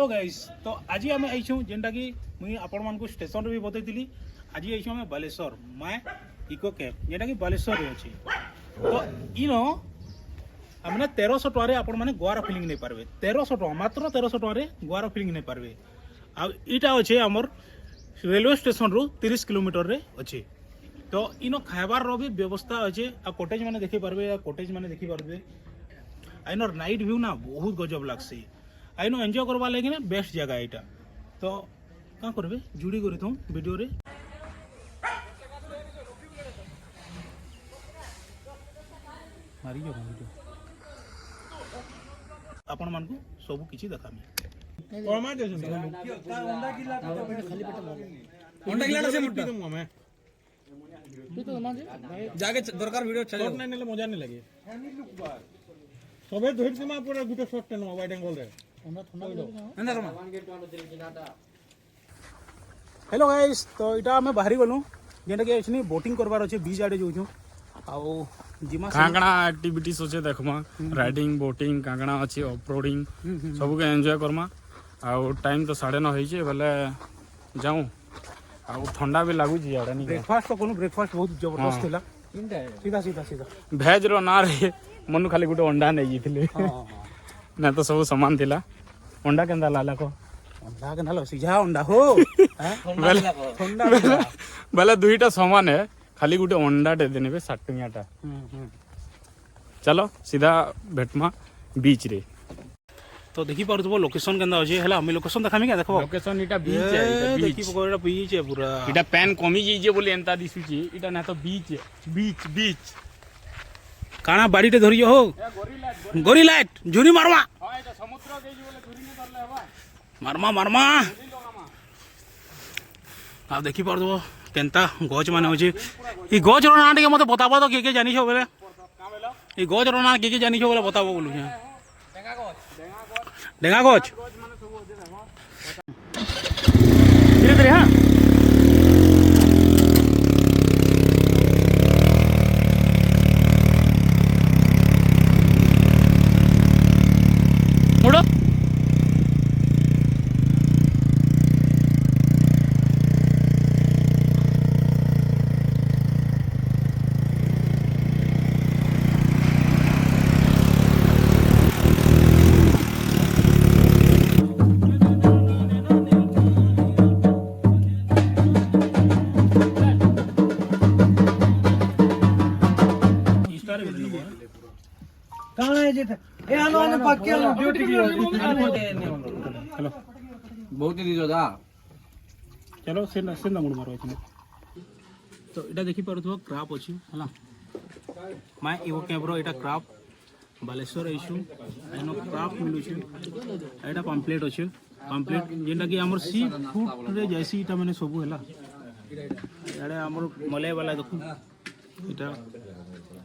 hello guys तो आज आम आईछू जेनटा कि मुई आपण मानकु स्टेशन रे भी बतैतिली आज आईछू आम बालेश्वर माय इको कैब जेनटा कि बालेश्वर रे अछि तो इनो हमने 1300 टका रे आपण माने गोवार फीलिंग नै पारबे 1300 टका मात्र 1300 टका रे गोवार फीलिंग नै पारबे आ इटा अछि हमर रेलवे स्टेशन रु 30 किलोमीटर रे अछि तो इनो खाइबार रो भी व्यवस्था अछि आ कॉटेज माने देखि पारबे आइनर नाइट व्यू ना बहुत गजब लागसी आइनो एंजॉय करवा लगे ना बेस्ट जगह एटा तो क्या करबे जुड़ी करी तुम वीडियो रे मारी जो वीडियो आपण मान को सब किछि देखामी कोमा जे अंडा किला खाली पेट अंडा किला से मुट्टी दूंगा मैं तू तो ना जाके दरकार वीडियो चले नहीं नेले मजा नहीं लगे सबे धोइर से मा पूरा गुटे शॉट टेनो वाइड एंगल रे हेलो गाइस तो इटा हमें बाहरी गलु जेंटा कि एछनी बोटिंग करबार अछि बीच आडे जोजु आउ जिमा कांगणा एक्टिविटीज होचे देखमा राइडिंग बोटिंग कांगणा अछि ऑफरोडिंग सब के एन्जॉय करमा आउ टाइम तो 9:30 होई छे भले जाऊ आउ ठंडा भी लागु छी आडा नी ब्रेकफास्ट तो कोनो ब्रेकफास्ट बहुत जबरदस्त थिला सीधा सीधा सीधा भेज रो ना रे मनु खाली गुटे अंडा नै जिथिले ना तो सब सामान थिला अंडा केंदा लाला को अंडा केंदा लो सीधा अंडा हो ठंडा भले दुईटा सामान है खाली गुटे अंडा दे देने 60 टंगाटा चलो सीधा भेटमा बीच रे तो देखि पारथबो लोकेशन केंदा अछि हला हम लोकेशन देखामी के देखबो लोकेशन इटा बीच है इटा देखि पकोड़ा बीच है पूरा इटा पैन कमी जे बोले एंता दिसुची इटा ना तो बीच बीच बीच काना बाड़ीटे धरियो हो गोरी लाइट झुरी मारवा हां इटा समुद्र के जे बोले झुरी ने धरले हवा मारमा मारमा आ देखि पारथबो केंता गज माने होची ई गज रो नाम के मते बताबो तो के जानि छो बोले ई गज रो नाम के जानि छो बोले बताबो बोलु डेंगा गज धीरे धीरे हां मुड़ो हेलो बहुत ही जोदा चलो सेंदा मुड़ मारो अछि तो एटा देखि पारथबो क्राप अछि हला my evo camera Etah crop Baleshwar issue I know crop मिलु छी एटा पम्पलेट अछि पम्पलेट जेंटा कि हमर सी फूड रे जैसी एटा माने सब हला एडे हमर मले वाला देखु एटा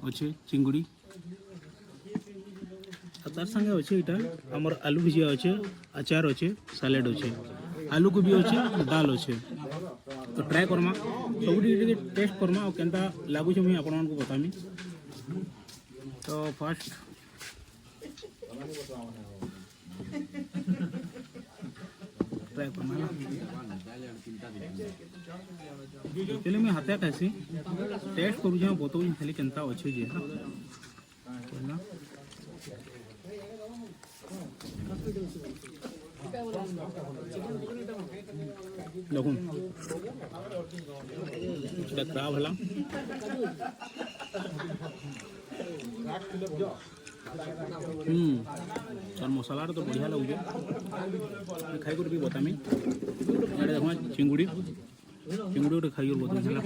अछि चिंगुड़ी तार संगे अच्छे इटा हमर आलू भुजिया अच्छे अचार अच्छे सैलेड अच्छे आलू को भी अच्छे दाल अच्छे तो ट्राई करमा सब टेस्ट करमा और केनता लागु छै मुई आपन मन को बतामी तो फर्स्ट ट्राई करमा पहले मैं हाथे खासी टेस्ट करू जे बतौ खाली केनता अच्छे जे ना দেখুন এটা ক্রাব হলাম তার মশলাটা তো বঢ়িয়া লাগুছে খাই করে भी बतामी এটা দেখুন চিংড়ি ওটা খাই করে बतामी ହେଲା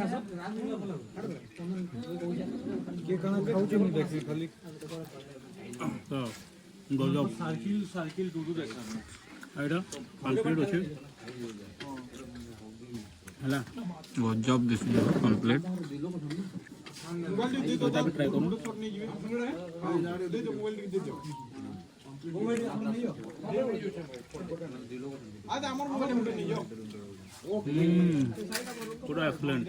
के कना खाउचे मु देखि खाली তো গজব সার্কেল দুদু দেখা এটা কমপ্লিট আছে হলা गजब दिसले कंप्लीट এটা भी ट्राई করুন पूरा एक्सलेंट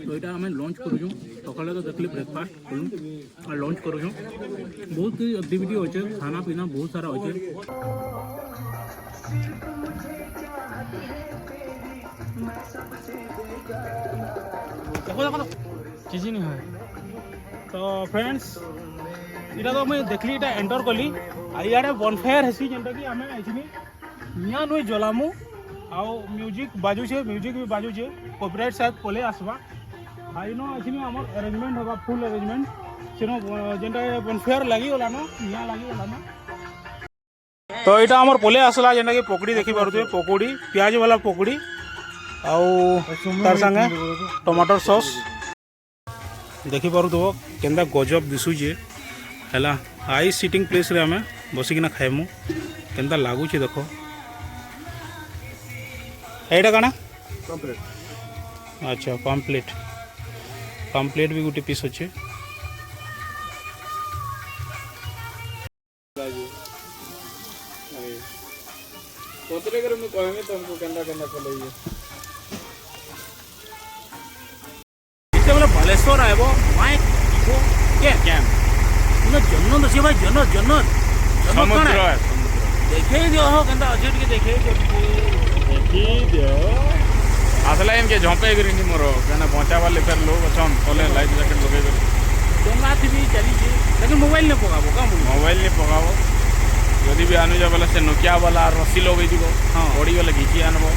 तो यहाँ आम लंच करूँ सका तो देखली ब्रेकफास्ट करूँ और लंच करूँ बहुत एक्टिविटी अच्छे खाना पीना बहुत सारा अच्छे देखो देखो किसी नहीं है तो फ्रेंड्स इटा तो मुझे देखली इटा एंटर कली आइए बनफायर हेसी जेनटा कि आम निया नुई जलामु आउ म्यूजिक बाजुचे म्यूजिक भी बाजुचे कॉपीराइट शायद पले आसवा आइनो आखिनी आमर अरेंजमेंट होगा फुल अरेंजमेंट सेनो जेनटा बनफायर लगी गला न निया लगी गला न तो इटा आमर पले आसला जेनटा कि पकड़ी देखि पारुथे पकोड़ी प्याज वाला पकोड़ी आउ तार संगे टमाटर सॉस देखि पारुथबो केंदा गजब दिसुचे हैला आई सिटिंग प्लेस रे हमें बसिकिना खाइमु केंदा लागुचे देखो एटा काना अच्छा पाम्पलेट पाम्पलेट भी गोटे पीस अच्छे पतरे करे मैं कहमे तुमको केंदा केंदा चलइए बोले बालेश्वर आएबो माइक को के कैम इनो जन्नत अछि भाई जन्नत जन्नत समुद्र है देखे दियो हो केंदा अच्छे के देखे देखी दियो आसला इनके झोंपे करी नहीं मोरो कहना पहुंचा वाले फिर लोग अच्छा खोले लाइफ जैकेट लगे करी डोंगा थी भी चली छे लेकिन मोबाइल ने पकाबो का मोबाइल नहीं पकाओ यदि भी आनु बोले से नोकिया वाला रस्सी लगे दिबो हाँ पड़ी गले घिची आनबो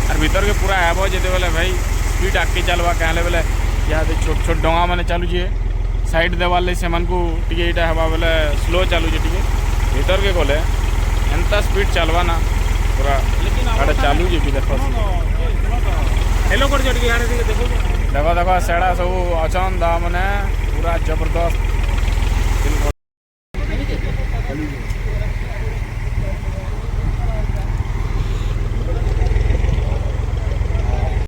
और भीतर के पूरा आबो जेते बोले भाई स्पीड आके चलवा कहले बोले या छोट छोट डोंगा माने चालू जे साइड देवाल ले से मन को टिके एटा हवा बोले स्लो चालू जे टिके भीतर के गले एंता स्पीड चलवा ना पूरा लेकिन गाड़ी चालू जे भी देखो हेलो कर जट के यार देखो देखो देखो सेड़ा सब अचन दा माने पूरा जबरदस्त